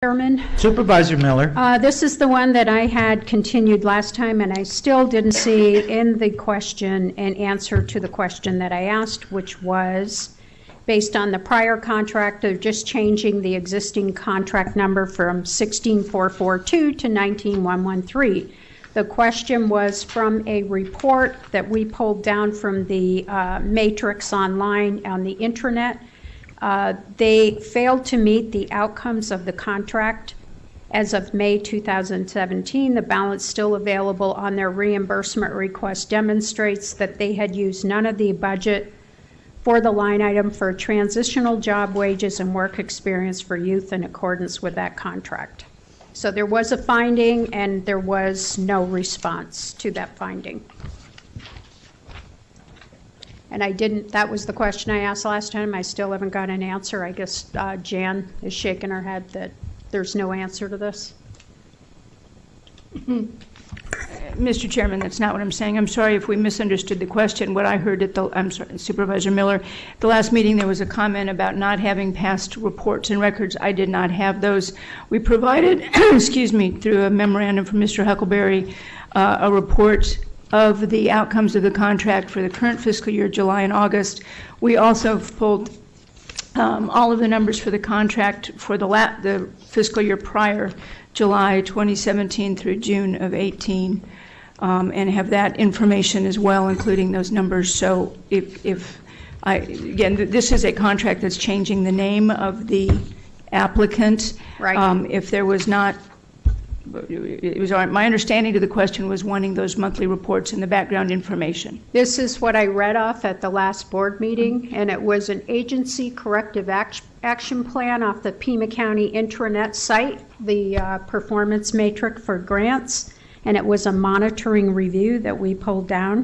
Chairman. Supervisor Miller. This is the one that I had continued last time, and I still didn't see in the question an answer to the question that I asked, which was based on the prior contract of just changing the existing contract number from 16442 to 19113. The question was from a report that we pulled down from the matrix online on the internet. They failed to meet the outcomes of the contract as of May 2017. The balance still available on their reimbursement request demonstrates that they had used none of the budget for the line item for transitional job wages and work experience for youth in accordance with that contract. So there was a finding and there was no response to that finding. And that was the question I asked last time. I still haven't got an answer. I guess Jan is shaking her head that there's no answer to this. Mr. Chairman, that's not what I'm saying. I'm sorry if we misunderstood the question. What I heard I'm sorry, Supervisor Miller, the last meeting there was a comment about not having past reports and records. I did not have those. We provided, excuse me, through a memorandum from Mr. Huckleberry, a report of the outcomes of the contract for the current fiscal year, July and August. We also pulled all of the numbers for the contract for the fiscal year prior, July 2017 through June of 18, and have that information as well, including those numbers. So again, this is a contract that's changing the name of the applicant. Right. If there was not, it was my understanding to the question was wanting those monthly reports and the background information. This is what I read off at the last board meeting, and it was an agency corrective action plan off the Pima County intranet site, the performance matrix for grants, and it was a monitoring review that we pulled down.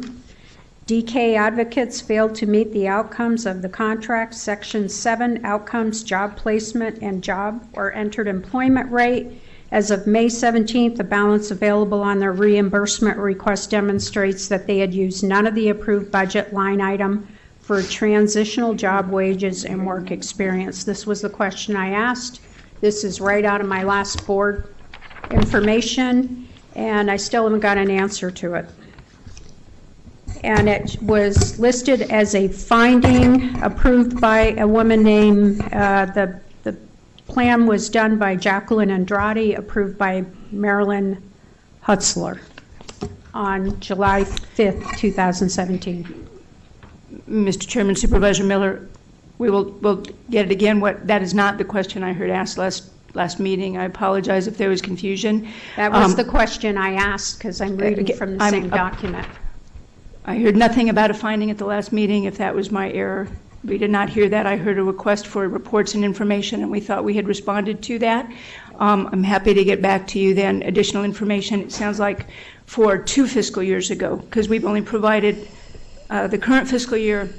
DK advocates failed to meet the outcomes of the contract. Section 7 outcomes, job placement and job or entered employment rate. As of May 17th, the balance available on their reimbursement request demonstrates that they had used none of the approved budget line item for transitional job wages and work experience. This was the question I asked. This is right out of my last board information, and I still haven't got an answer to it. And it was listed as a finding approved by a woman named, the plan was done by Jacqueline Andrade, approved by Marilyn Hutzler on July 5th, 2017. Mr. Chairman, Supervisor Miller, we'll get it again. That is not the question I heard asked last meeting. I apologize if there was confusion. That was the question I asked because I'm reading from the same document. I heard nothing about a finding at the last meeting, if that was my error. We did not hear that. I heard a request for reports and information, and we thought we had responded to that. I'm happy to get back to you then. Additional information, it sounds like, for 2 fiscal years ago, because we've only provided the current fiscal year,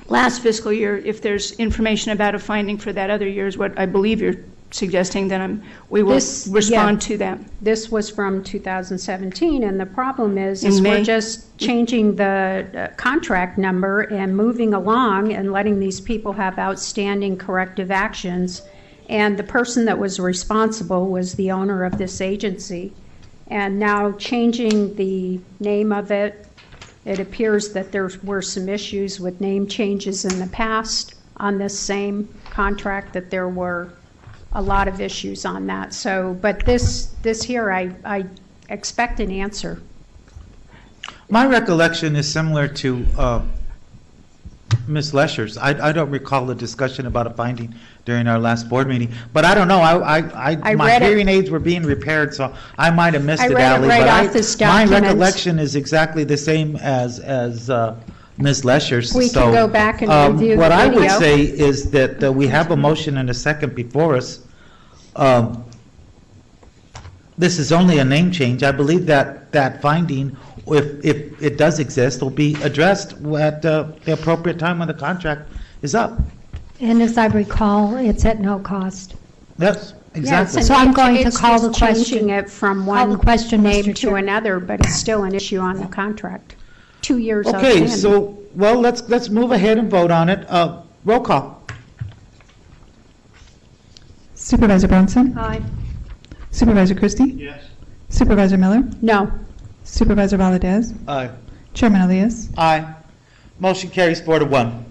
last fiscal year. If there's information about a finding for that other year is what I believe you're suggesting, then we will respond to that. This was from 2017, and the problem is we're just changing the contract number and moving along and letting these people have outstanding corrective actions. And the person that was responsible was the owner of this agency. And now changing the name of it, it appears that there were some issues with name changes in the past on this same contract, that there were a lot of issues on that. So, but this here, I expect an answer. My recollection is similar to Ms. Lesher's. I don't recall a discussion about a finding during our last board meeting, but I don't know. My hearing aids were being repaired, so I might have missed it, Allie. Right off this document. My recollection is exactly the same as Ms. Lesher's. We can go back and review what the video. I would say is that we have a motion and a second before us. This is only a name change. I believe that finding, if it does exist, will be addressed at the appropriate time when the contract is up. And as I recall, it's at no cost. Yes, exactly. So I'm going to call the question. Changing it from one name to another, but it's still an issue on the contract. 2 years Okay, outstanding. so, well, let's move ahead and vote on it. Roll call. Supervisor Brunson? Aye. Supervisor Christie? Yes. Supervisor Miller? No. Supervisor Valadez? Aye. Chairman Elias? Aye. Motion carries 4-1.